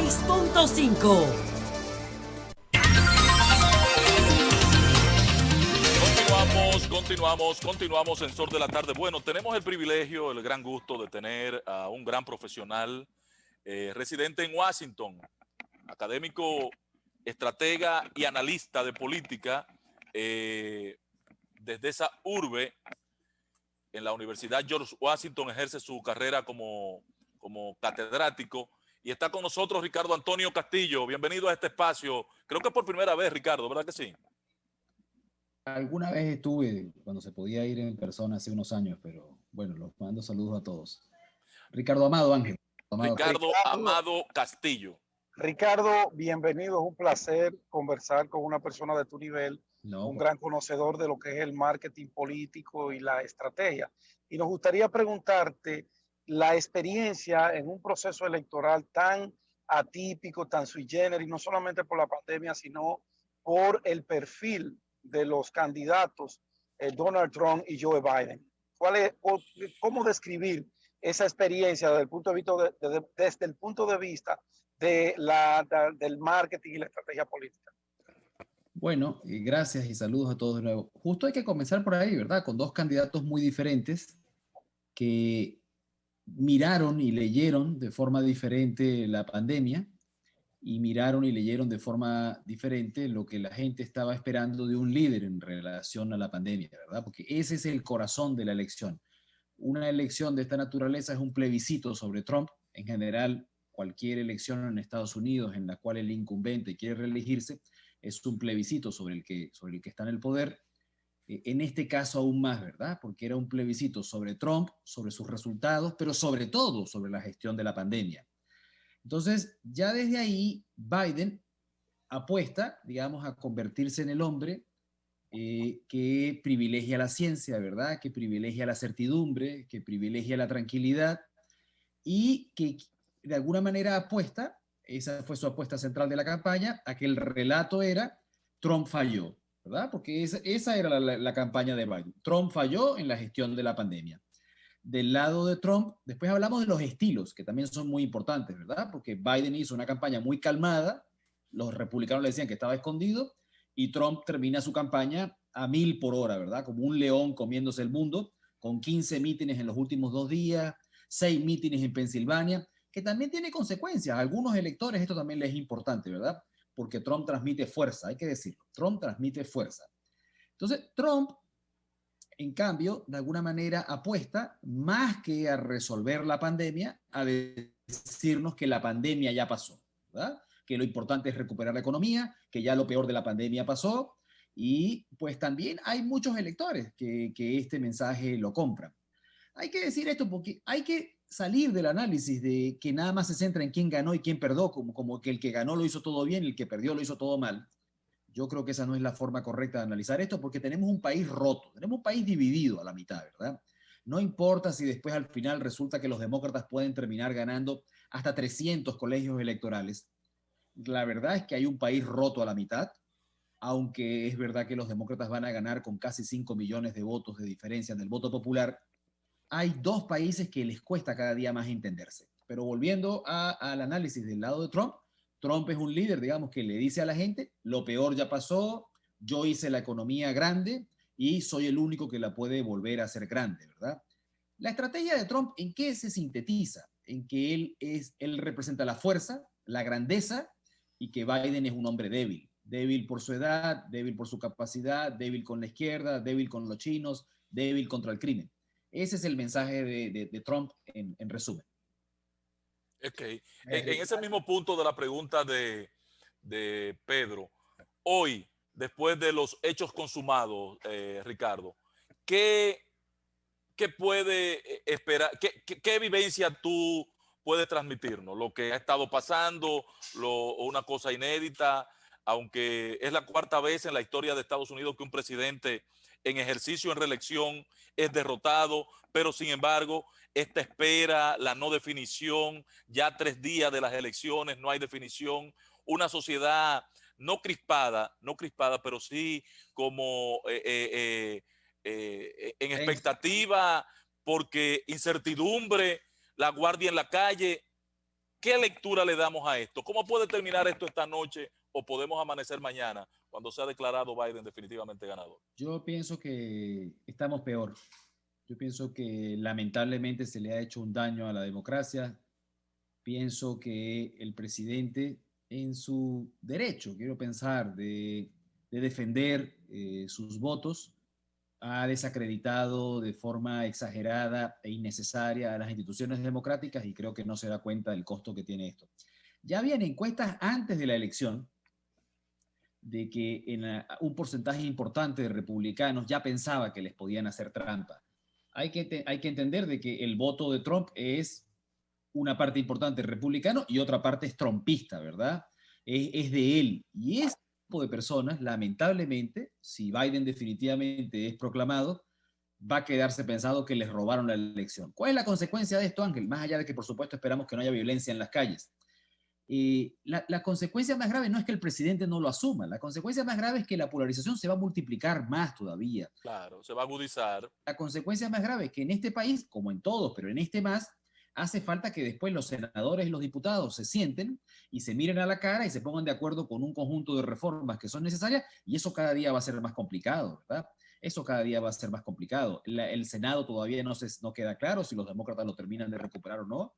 96.5. Continuamos en Sol de la Tarde. Bueno, tenemos el privilegio, el gran gusto de tener a un gran profesional residente en Washington, académico, estratega y analista de política desde esa urbe en la Universidad George Washington, ejerce su carrera como catedrático. Y está con nosotros Ricardo Antonio Castillo. Bienvenido a este espacio. Creo que por primera vez, Ricardo, ¿verdad que sí? Alguna vez estuve cuando se podía ir en persona hace unos años, pero bueno, los mando saludos a todos. Ricardo Amado Ángel. Ricardo Amado Castillo. Ricardo, bienvenido. Es un placer conversar con una persona de tu nivel, un gran conocedor de lo que es el marketing político y la estrategia. Y nos gustaría preguntarte la experiencia en un proceso electoral tan atípico, tan sui generis, no solamente por la pandemia, sino por el perfil de los candidatos Donald Trump y Joe Biden. ¿Cómo describir esa experiencia desde el punto de vista del marketing y la estrategia política? Bueno, gracias y saludos a todos de nuevo. Justo hay que comenzar por ahí, ¿verdad? Con dos candidatos muy diferentes que miraron y leyeron de forma diferente la pandemia y miraron y leyeron de forma diferente lo que la gente estaba esperando de un líder en relación a la pandemia, ¿verdad? Porque ese es el corazón de la elección. Una elección de esta naturaleza es un plebiscito sobre Trump. En general, cualquier elección en Estados Unidos en la cual el incumbente quiere reelegirse es un plebiscito sobre el que está en el poder. En este caso aún más, ¿verdad? Porque era un plebiscito sobre Trump, sobre sus resultados, pero sobre todo sobre la gestión de la pandemia. Entonces, ya desde ahí, Biden apuesta, digamos, a convertirse en el hombre que privilegia la ciencia, ¿verdad? Que privilegia la certidumbre, que privilegia la tranquilidad y que de alguna manera apuesta, esa fue su apuesta central de la campaña, a que el relato era Trump falló, ¿verdad? Porque esa era la campaña de Biden. Trump falló en la gestión de la pandemia. Del lado de Trump, después hablamos de los estilos, que también son muy importantes, ¿verdad? Porque Biden hizo una campaña muy calmada, los republicanos le decían que estaba escondido, y Trump termina su campaña a 1000 por hora, ¿verdad? Como un león comiéndose el mundo, con 15 mítines en los últimos 2 días, 6 mítines en Pensilvania, que también tiene consecuencias. A algunos electores esto también les es importante, ¿verdad? Porque Trump transmite fuerza, hay que decirlo. Trump transmite fuerza. Entonces, Trump en cambio, de alguna manera apuesta más que a resolver la pandemia, a decirnos que la pandemia ya pasó, ¿verdad? Que lo importante es recuperar la economía, que ya lo peor de la pandemia pasó, y pues también hay muchos electores que este mensaje lo compran. Hay que decir esto porque hay que salir del análisis de que nada más se centra en quién ganó y quién perdió, como que el que ganó lo hizo todo bien y el que perdió lo hizo todo mal. Yo creo que esa no es la forma correcta de analizar esto porque tenemos un país roto, tenemos un país dividido a la mitad, ¿verdad? No importa si después al final resulta que los demócratas pueden terminar ganando hasta 300 colegios electorales. La verdad es que hay un país roto a la mitad, aunque es verdad que los demócratas van a ganar con casi 5 millones de votos de diferencia del voto popular. Hay dos países que les cuesta cada día más entenderse. Pero volviendo al análisis del lado de Trump, Trump es un líder, digamos, que le dice a la gente, lo peor ya pasó, yo hice la economía grande y soy el único que la puede volver a hacer grande, ¿verdad? La estrategia de Trump, ¿en qué se sintetiza? En que él representa la fuerza, la grandeza y que Biden es un hombre débil. Débil por su edad, débil por su capacidad, débil con la izquierda, débil con los chinos, débil contra el crimen. Ese es el mensaje de Trump en resumen. Ok. En ese mismo punto de la pregunta de Pedro, hoy, después de los hechos consumados, Ricardo, ¿qué puede esperar? ¿Qué vivencia tú puedes transmitirnos? Lo que ha estado pasando, una cosa inédita, aunque es la cuarta vez en la historia de Estados Unidos que un presidente en ejercicio, en reelección, es derrotado, pero sin embargo, esta espera, la no definición, ya 3 días de las elecciones, no hay definición, una sociedad no crispada, pero sí como en expectativa, porque incertidumbre, la guardia en la calle. ¿Qué lectura le damos a esto? ¿Cómo puede terminar esto esta noche o podemos amanecer mañana cuando sea declarado Biden definitivamente ganador? Yo pienso que estamos peor. Yo pienso que lamentablemente se le ha hecho un daño a la democracia. Pienso que el presidente, en su derecho, quiero pensar, de defender sus votos, ha desacreditado de forma exagerada e innecesaria a las instituciones democráticas y creo que no se da cuenta del costo que tiene esto. Ya habían encuestas antes de la elección de que un porcentaje importante de republicanos ya pensaba que les podían hacer trampa. Hay que entender de que el voto de Trump es una parte importante republicano y otra parte es trumpista, ¿verdad? Es de él. Y ese tipo de personas, lamentablemente, si Biden definitivamente es proclamado, va a quedarse pensado que les robaron la elección. ¿Cuál es la consecuencia de esto, Ángel? Más allá de que, por supuesto, esperamos que no haya violencia en las calles. La consecuencia más grave no es que el presidente no lo asuma, la consecuencia más grave es que la polarización se va a multiplicar más todavía. Claro, se va a agudizar. La consecuencia más grave es que en este país, como en todos, pero en este más, hace falta que después los senadores y los diputados se sienten y se miren a la cara y se pongan de acuerdo con un conjunto de reformas que son necesarias y eso cada día va a ser más complicado, ¿verdad? Eso cada día va a ser más complicado. El Senado todavía no queda claro si los demócratas lo terminan de recuperar o no.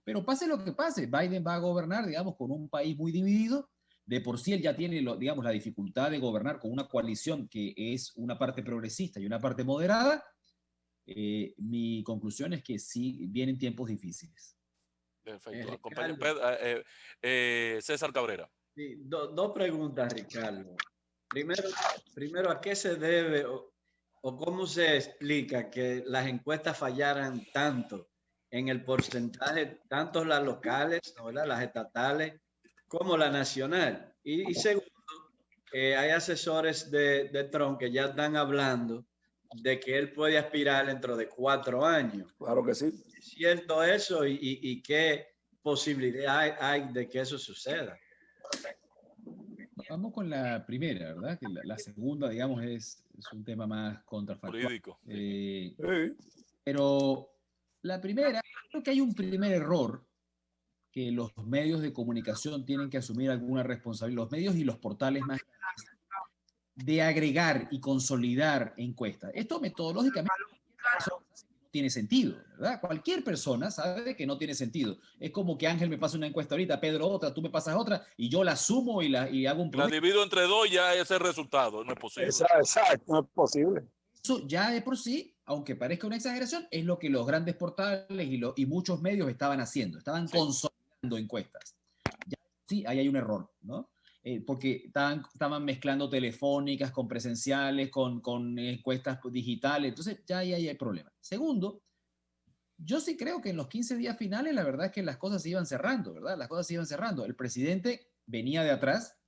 Pero pase lo que pase, Biden va a gobernar, digamos, con un país muy dividido. De por sí él ya tiene, digamos, la dificultad de gobernar con una coalición que es una parte progresista y una parte moderada. Mi conclusión es que sí vienen tiempos difíciles. Perfecto. César Cabrera. Sí, dos preguntas, Ricardo. Primero, ¿a qué se debe o cómo se explica que las encuestas fallaran tanto en el porcentaje, tanto las locales, ¿verdad?, las estatales, como la nacional? Y segundo, hay asesores de Trump que ya están hablando de que él puede aspirar dentro de 4 años. Claro que sí. ¿Es cierto eso y qué posibilidad hay de que eso suceda? Vamos con la primera, ¿verdad? Que la segunda, digamos, es un tema más contrafactual. Jurídico. Sí. Pero la primera, creo que hay un primer error que los medios de comunicación tienen que asumir alguna responsabilidad, los medios y los portales más grandes, de agregar y consolidar encuestas. Esto metodológicamente no tiene sentido, ¿verdad? Cualquier persona sabe que no tiene sentido. Es como que Ángel me pasa una encuesta ahorita, Pedro otra, tú me pasas otra, y yo la sumo y hago un promedio. La divido entre dos, ya es el resultado, no es posible. Exacto, no es posible. Eso ya de por sí, aunque parezca una exageración, es lo que los grandes portales y muchos medios estaban haciendo, estaban consolidando encuestas. Ya, sí, ahí hay un error, ¿no? Porque estaban mezclando telefónicas con presenciales, con encuestas digitales, entonces ya ahí hay problema. Segundo, yo sí creo que en los 15 días finales la verdad es que las cosas se iban cerrando, ¿verdad? Las cosas se iban cerrando. El presidente venía de atrás,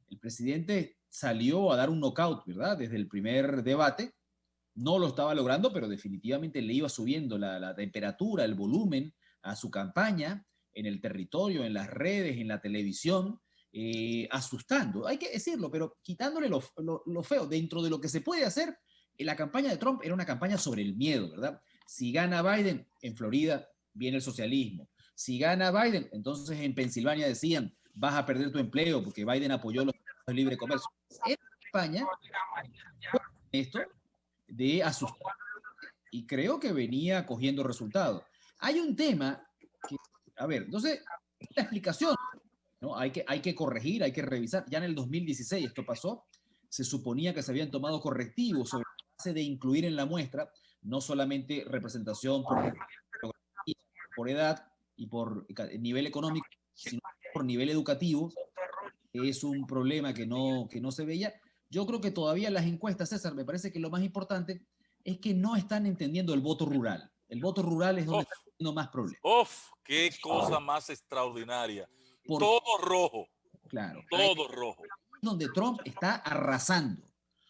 el presidente salió a dar un knockout, ¿verdad? Desde el primer debate, no lo estaba logrando, pero definitivamente le iba subiendo la temperatura, el volumen a su campaña en el territorio, en las redes, en la televisión, asustando, hay que decirlo, pero quitándole lo feo. Dentro de lo que se puede hacer, la campaña de Trump era una campaña sobre el miedo, ¿verdad? Si gana Biden, en Florida viene el socialismo. Si gana Biden, entonces en Pensilvania decían, vas a perder tu empleo porque Biden apoyó los tratados de libre comercio. En España, esto de asustar, y creo que venía cogiendo resultados. Hay un tema que, a ver, entonces, la explicación, ¿no? Hay que corregir, hay que revisar. Ya en el 2016 esto pasó, se suponía que se habían tomado correctivos sobre la base de incluir en la muestra no solamente representación por edad y por nivel económico, sino por nivel educativo. Es un problema que no se veía. Yo creo que todavía las encuestas, César, me parece que lo más importante es que no están entendiendo el voto rural. El voto rural es donde está teniendo más problemas. ¡Qué cosa más extraordinaria! Por todo rojo. Claro. Todo rojo. Donde Trump está arrasando.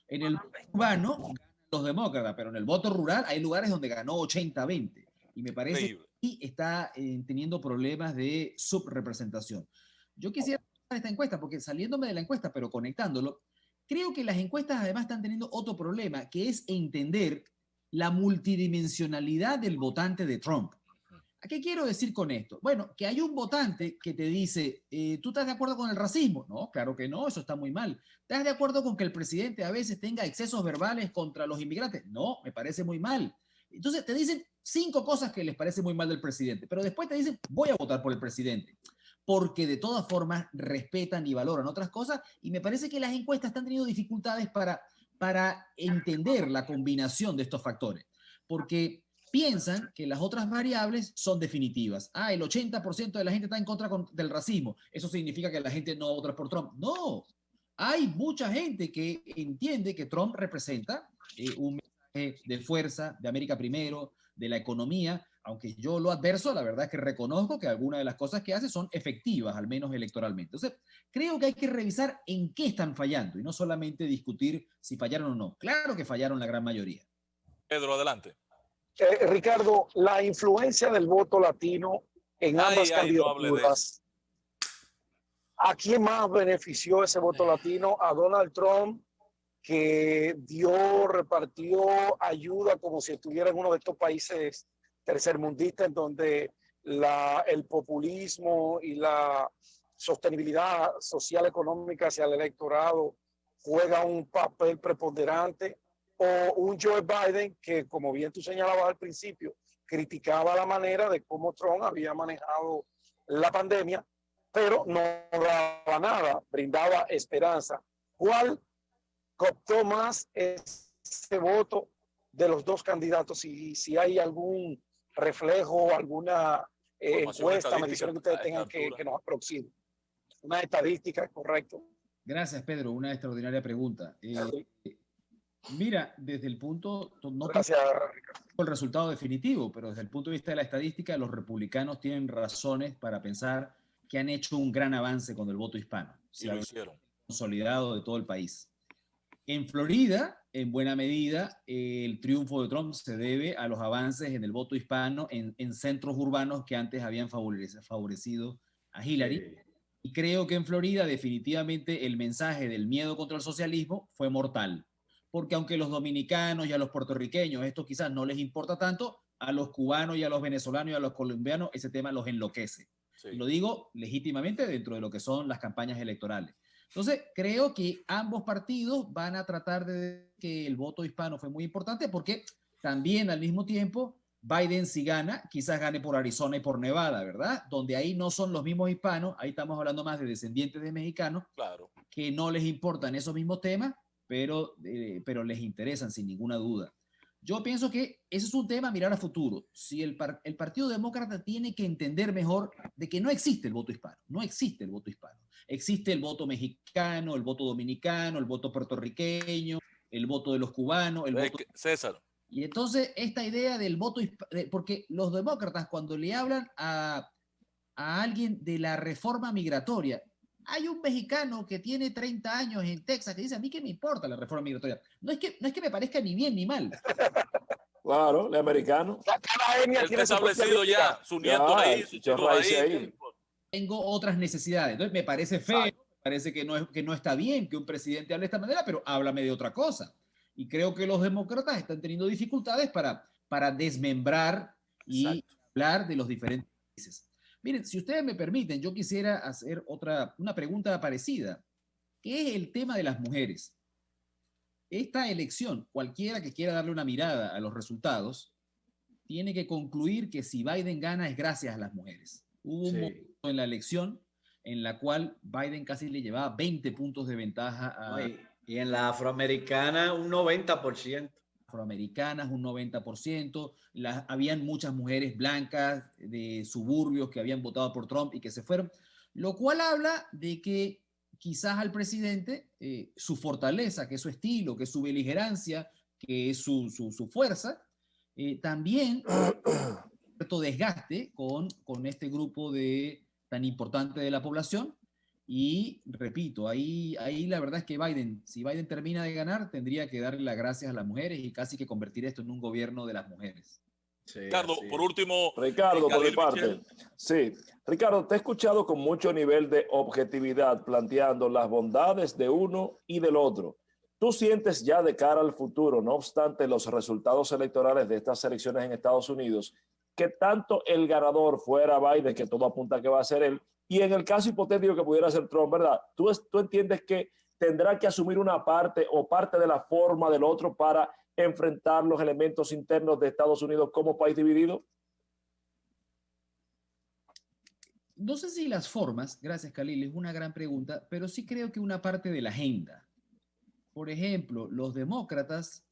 En el voto urbano ganan los demócratas, pero en el voto rural hay lugares donde ganó 80-20. Y me parece que está teniendo problemas de subrepresentación. Yo quisiera esta encuesta, porque saliéndome de la encuesta, pero conectándolo, creo que las encuestas además están teniendo otro problema, que es entender la multidimensionalidad del votante de Trump. ¿A qué quiero decir con esto? Bueno, que hay un votante que te dice, ¿tú estás de acuerdo con el racismo? No, claro que no, eso está muy mal. ¿Estás de acuerdo con que el presidente a veces tenga excesos verbales contra los inmigrantes? No, me parece muy mal. Entonces te dicen 5 cosas que les parece muy mal del presidente, pero después te dicen, voy a votar por el presidente, porque de todas formas respetan y valoran otras cosas, y me parece que las encuestas están teniendo dificultades para entender la combinación de estos factores, porque piensan que las otras variables son definitivas. Ah, el 80% de la gente está en contra del racismo. Eso significa que la gente no vota por Trump. No, hay mucha gente que entiende que Trump representa un mensaje de fuerza, de América primero, de la economía, aunque yo lo adverso, la verdad es que reconozco que algunas de las cosas que hace son efectivas, al menos electoralmente. Entonces, creo que hay que revisar en qué están fallando y no solamente discutir si fallaron o no. Claro que fallaron la gran mayoría. Pedro, adelante. Ricardo, la influencia del voto latino en ambas candidaturas, ¿a quién más benefició ese voto latino? ¿A Donald Trump, que repartió ayuda como si estuviera en uno de estos países tercermundistas en donde el populismo y la sostenibilidad social económica hacia el electorado juega un papel preponderante? ¿O un Joe Biden que, como bien tú señalabas al principio, criticaba la manera de cómo Trump había manejado la pandemia, pero no daba nada, brindaba esperanza? ¿Cuál cooptó más ese voto de los dos candidatos? Y si hay algún reflejo, alguna encuesta, medición que ustedes tengan que nos aproxime. Una estadística, correcto. Gracias, Pedro. Una extraordinaria pregunta. Mira, desde el punto, no Gracias, el resultado definitivo, pero desde el punto de vista de la estadística, los republicanos tienen razones para pensar que han hecho un gran avance con el voto hispano. Sí, lo hicieron. Consolidado de todo el país. En Florida, en buena medida, el triunfo de Trump se debe a los avances en el voto hispano en centros urbanos que antes habían favorecido a Hillary. Sí. Y creo que en Florida definitivamente el mensaje del miedo contra el socialismo fue mortal. Porque aunque los dominicanos y a los puertorriqueños esto quizás no les importa tanto, a los cubanos y a los venezolanos y a los colombianos ese tema los enloquece. Sí. Y lo digo legítimamente dentro de lo que son las campañas electorales. Entonces, creo que ambos partidos van a tratar de que el voto hispano fue muy importante porque también al mismo tiempo Biden si gana, quizás gane por Arizona y por Nevada, ¿verdad? Donde ahí no son los mismos hispanos, ahí estamos hablando más de descendientes de mexicanos, claro, que no les importan esos mismos temas, pero les interesan sin ninguna duda. Yo pienso que ese es un tema a mirar a futuro. Si el Partido Demócrata tiene que entender mejor de que no existe el voto hispano, no existe el voto hispano. Existe el voto mexicano, el voto dominicano, el voto puertorriqueño, el voto de los cubanos, el voto... César. Y entonces esta idea del voto hispano, porque los demócratas cuando le hablan a alguien de la reforma migratoria, hay un mexicano que tiene 30 años en Texas que dice, a mí qué me importa la reforma migratoria. No es que me parezca ni bien ni mal. Claro, el americano. Cada etnia tiene establecido ya, su nieto ahí, su chico ahí. Tengo otras necesidades. Entonces me parece feo, me parece que no está bien que un presidente hable de esta manera, pero háblame de otra cosa. Y creo que los demócratas están teniendo dificultades para desmembrar y hablar de los diferentes países. Miren, si ustedes me permiten, yo quisiera hacer una pregunta parecida, que es el tema de las mujeres. Esta elección, cualquiera que quiera darle una mirada a los resultados, tiene que concluir que si Biden gana es gracias a las mujeres. Hubo un momento en la elección en la cual Biden casi le llevaba 20 puntos de ventaja a... Y en la afroamericana un 90%. Afroamericanas, un 90%. Habían muchas mujeres blancas de suburbios que habían votado por Trump y que se fueron, lo cual habla de que quizás al presidente su fortaleza, que es su estilo, que es su beligerancia, que es su fuerza, también cierto desgaste con este grupo tan importante de la población. Y repito, ahí la verdad es que si Biden termina de ganar, tendría que darle las gracias a las mujeres y casi que convertir esto en un gobierno de las mujeres. Sí, Ricardo, por último. Ricardo, por mi parte. Sí, Ricardo, te he escuchado con mucho nivel de objetividad planteando las bondades de uno y del otro. ¿Tú sientes ya de cara al futuro, no obstante los resultados electorales de estas elecciones en Estados Unidos, que tanto el ganador fuera Biden, que todo apunta que va a ser él, y en el caso hipotético que pudiera ser Trump, ¿verdad? ¿Tú entiendes que tendrá que asumir una parte o parte de la forma del otro para enfrentar los elementos internos de Estados Unidos como país dividido? No sé si las formas, gracias Khalil, es una gran pregunta, pero sí creo que una parte de la agenda. Por ejemplo, los demócratas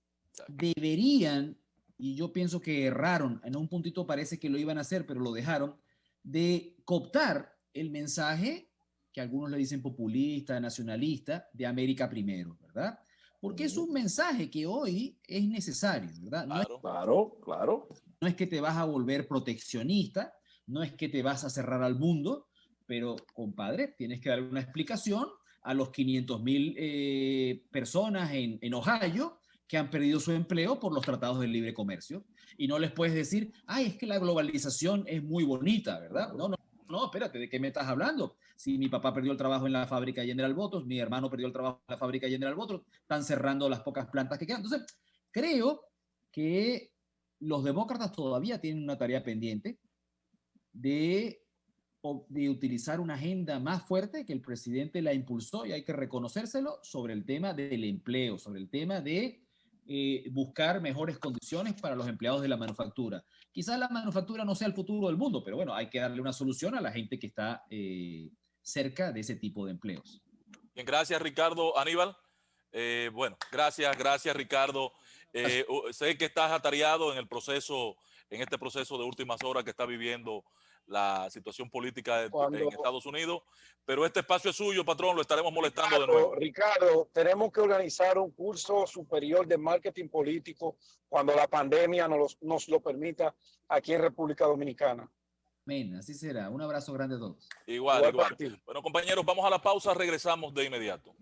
deberían, y yo pienso que erraron, en un puntito parece que lo iban a hacer, pero lo dejaron, de cooptar el mensaje que algunos le dicen populista, nacionalista, de América primero, ¿verdad? Porque es un mensaje que hoy es necesario, ¿verdad? Claro. No es que te vas a volver proteccionista, no es que te vas a cerrar al mundo, pero, compadre, tienes que darle una explicación a los 500,000 personas en Ohio que han perdido su empleo por los tratados de libre comercio. Y no les puedes decir, ay, es que la globalización es muy bonita, ¿verdad? No, espérate, ¿de qué me estás hablando? Si mi papá perdió el trabajo en la fábrica General Motors, mi hermano perdió el trabajo en la fábrica General Motors, están cerrando las pocas plantas que quedan. Entonces, creo que los demócratas todavía tienen una tarea pendiente de utilizar una agenda más fuerte que el presidente la impulsó, y hay que reconocérselo, sobre el tema del empleo, sobre el tema de buscar mejores condiciones para los empleados de la manufactura. Quizás la manufactura no sea el futuro del mundo, pero bueno, hay que darle una solución a la gente que está cerca de ese tipo de empleos. Bien, gracias Ricardo. Aníbal, bueno, gracias Ricardo. Sé que estás atareado en este proceso de últimas horas que está viviendo la situación política en Estados Unidos, pero este espacio es suyo, patrón, lo estaremos molestando de nuevo. Ricardo, tenemos que organizar un curso superior de marketing político cuando la pandemia nos lo permita aquí en República Dominicana. Amén, así será. Un abrazo grande a todos. Igual. Bueno, compañeros, vamos a la pausa, regresamos de inmediato.